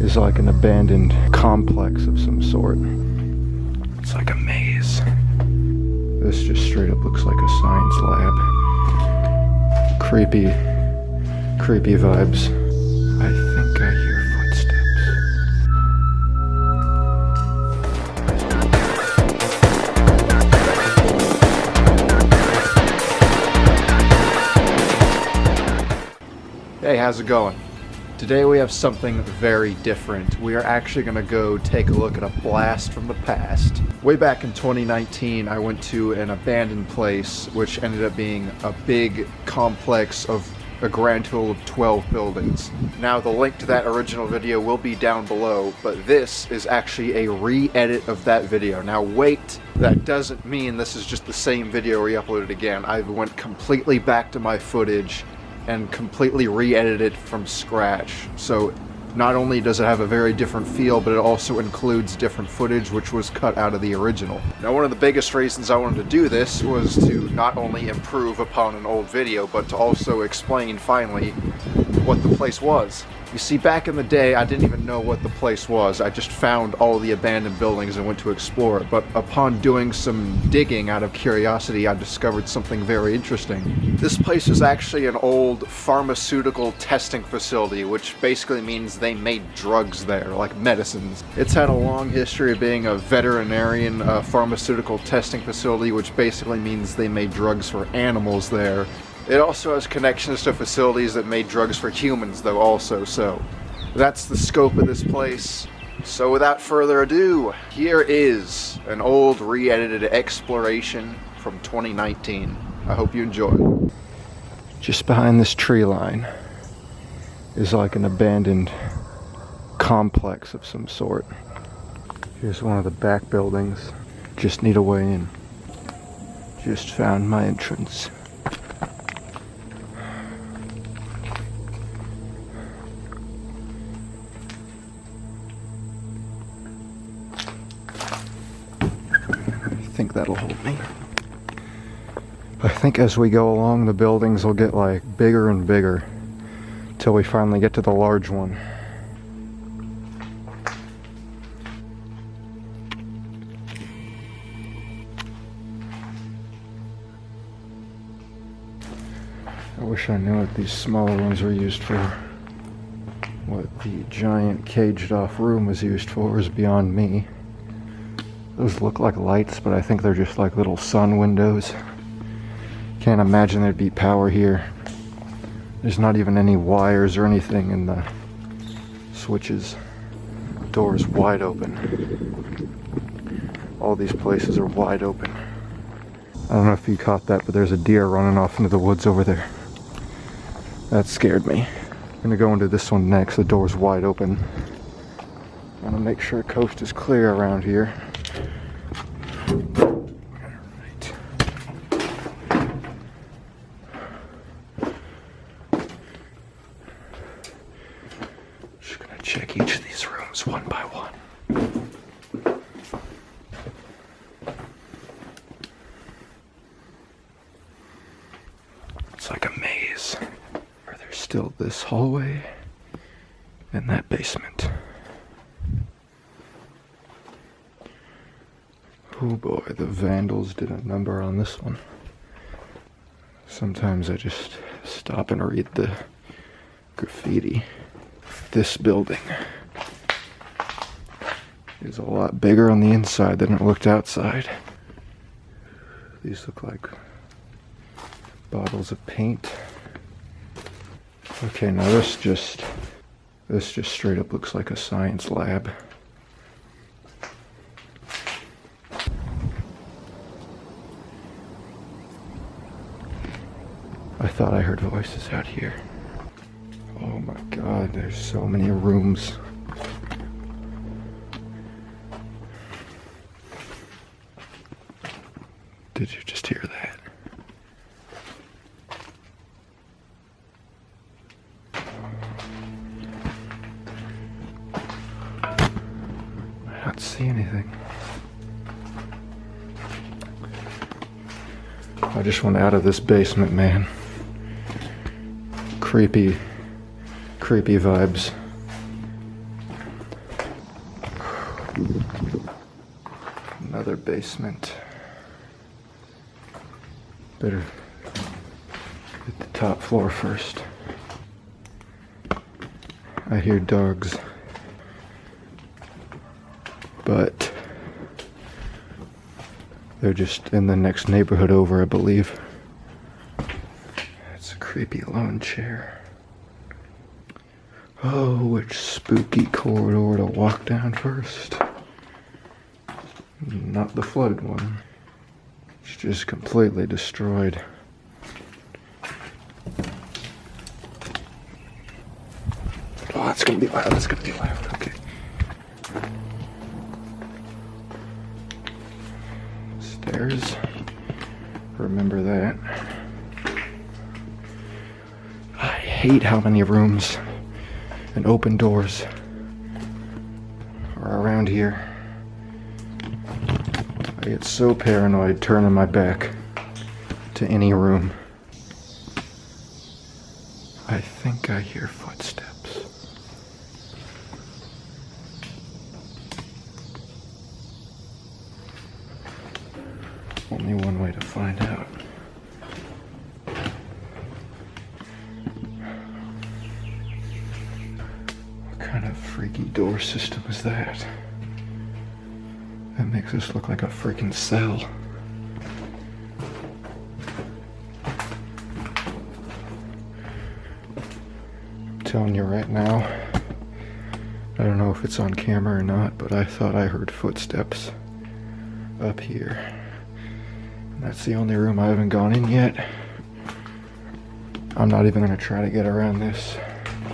is like an abandoned complex of some sort. It's like a maze. This just straight up looks like a science lab. Creepy vibes. I think I hear footsteps. Hey, how's it going? Today we have something very different. We are actually going to go take a look at a blast from the past. Way back in 2019, I went to an abandoned place, which ended up being a big complex of a grand total of 12 buildings. Now, the link to that original video will be down below, but this is actually a re-edit of that video. Now wait, that doesn't mean this is just the same video re-uploaded again. I went completely back to my footage and completely re-edited it from scratch. So not only does it have a very different feel, but it also includes different footage which was cut out of the original. Now, one of the biggest reasons I wanted to do this was to not only improve upon an old video, but to also explain finally what the place was. You see, back in the day, I didn't even know what the place was. I just found all the abandoned buildings and went to explore it. But upon doing some digging out of curiosity, I discovered something very interesting. This place is actually an old pharmaceutical testing facility, which basically means they made drugs there, like medicines. It's had a long history of being a veterinarian pharmaceutical testing facility, which basically means they made drugs for animals there. It also has connections to facilities that made drugs for humans, though, also, so that's the scope of this place. So without further ado, here is an old re-edited exploration from 2019. I hope you enjoy. Just behind this tree line is like an abandoned complex of some sort. Here's one of the back buildings. Just need a way in. Just found my entrance. I think that'll hold me. I think as we go along, the buildings will get like bigger and bigger till we finally get to the large one. I wish I knew what these smaller ones were used for. What the giant caged off room was used for is beyond me. Those look like lights, but I think they're just like little sun windows. Can't imagine there'd be power here. There's not even any wires or anything in the switches. Doors wide open. All these places are wide open. I don't know if you caught that, but there's a deer running off into the woods over there. That scared me. I'm gonna go into this one next. The door's wide open. I wanna make sure coast is clear around here. Alright. Just gonna check each of these rooms one by one. It's like a maze. Or there's still this hallway and that basement. Oh boy, the vandals did a number on this one. Sometimes I just stop and read the graffiti. This building is a lot bigger on the inside than it looked outside. These look like bottles of paint. Okay, now this just straight up looks like a science lab. I thought I heard voices out here. Oh my god, there's so many rooms. Did you just hear that? I don't see anything. I just want out of this basement, man. Creepy vibes. Another basement. Better hit the top floor first. I hear dogs, but they're just in the next neighborhood over, I believe. It's a creepy lawn chair. Oh, which spooky corridor to walk down first? Not the flooded one. It's just completely destroyed. Oh, it's gonna be loud, it's gonna be loud, okay. Stairs. Remember that. I hate how many rooms and open doors are around here. I get so paranoid turning my back to any room. I think I hear footsteps. Only one way to find out. What kind of freaky door system is that? That makes this look like a freaking cell. I'm telling you right now, I don't know if it's on camera or not, but I thought I heard footsteps up here. And that's the only room I haven't gone in yet. I'm not even gonna try to get around this.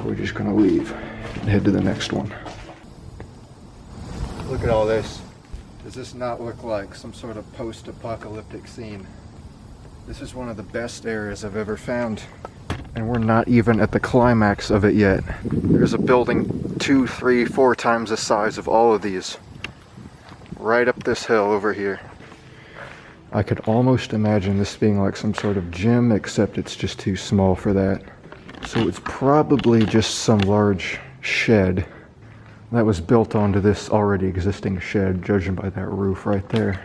We're just gonna leave and head to the next one. Look at all this. Does this not look like some sort of post-apocalyptic scene? This is one of the best areas I've ever found. And we're not even at the climax of it yet. There's a building 2, 3, 4 times the size of all of these. Right up this hill over here. I could almost imagine this being like some sort of gym, except it's just too small for that. So it's probably just some large shed that was built onto this already existing shed, judging by that roof right there.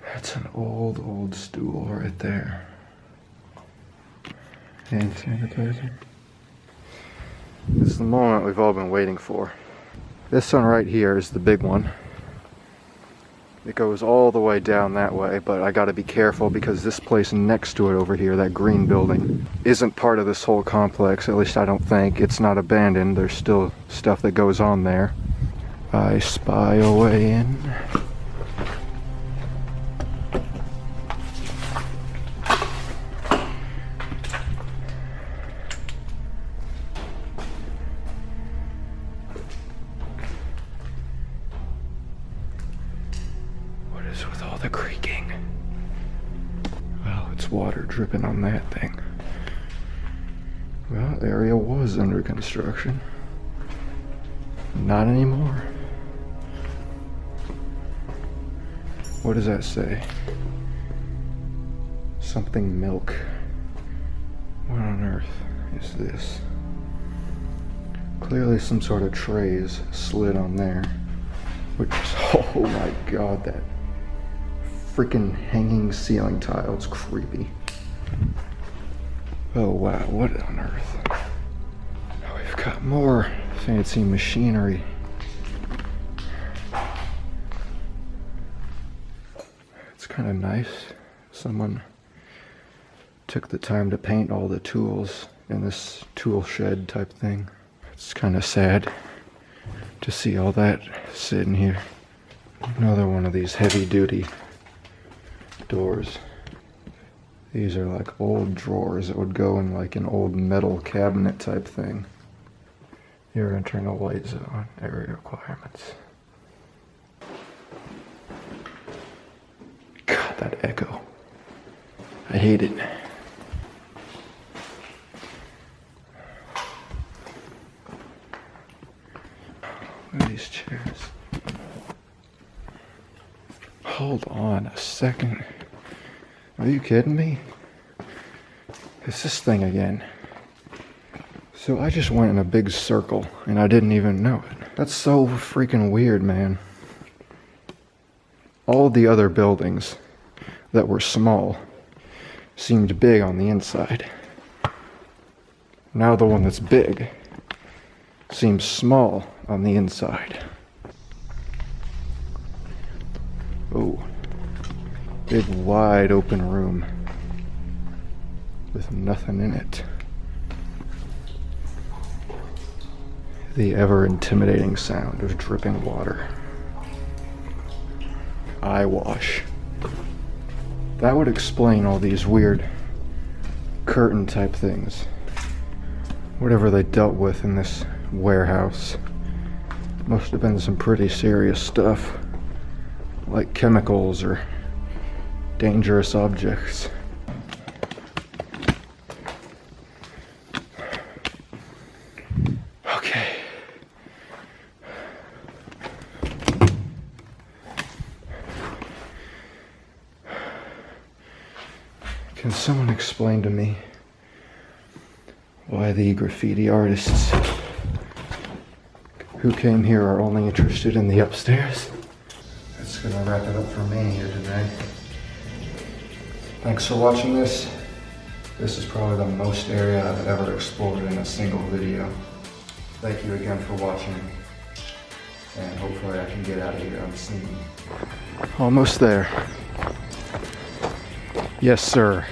That's an old stool right there. Hand sanitizer. This is the moment we've all been waiting for. This one right here is the big one. It goes all the way down that way, but I gotta be careful because this place next to it over here, that green building, isn't part of this whole complex. At least I don't think. It's not abandoned. There's still stuff that goes on there. I spy a way in. With all the creaking. Well, it's water dripping on that thing. Well, the area was under construction. Not anymore. What does that say? Something milk. What on earth is this? Clearly some sort of trays slid on there. Which is, oh my god, that freaking hanging ceiling tile. It's creepy. Oh wow, what on earth? Oh, we've got more fancy machinery. It's kind of nice. Someone took the time to paint all the tools in this tool shed type thing. It's kind of sad to see all that sitting here. Another one of these heavy duty doors. These are like old drawers that would go in like an old metal cabinet type thing. Your internal light zone, area requirements. God, that echo. I hate it. Look at these chairs. Hold on a second. Are you kidding me? It's this thing again. So I just went in a big circle and I didn't even know it. That's so freaking weird, man. All the other buildings that were small seemed big on the inside. Now the one that's big seems small on the inside. Oh, big wide open room with nothing in it. The ever intimidating sound of dripping water. Eye wash. That would explain all these weird curtain type things. Whatever they dealt with in this warehouse must have been some pretty serious stuff, like chemicals or dangerous objects. Okay. Can someone explain to me why the graffiti artists who came here are only interested in the upstairs? That's gonna wrap it up for me here today. Thanks for watching this. This is probably the most area I've ever explored in a single video. Thank you again for watching, and hopefully I can get out of here unseen. Almost there. Yes, sir.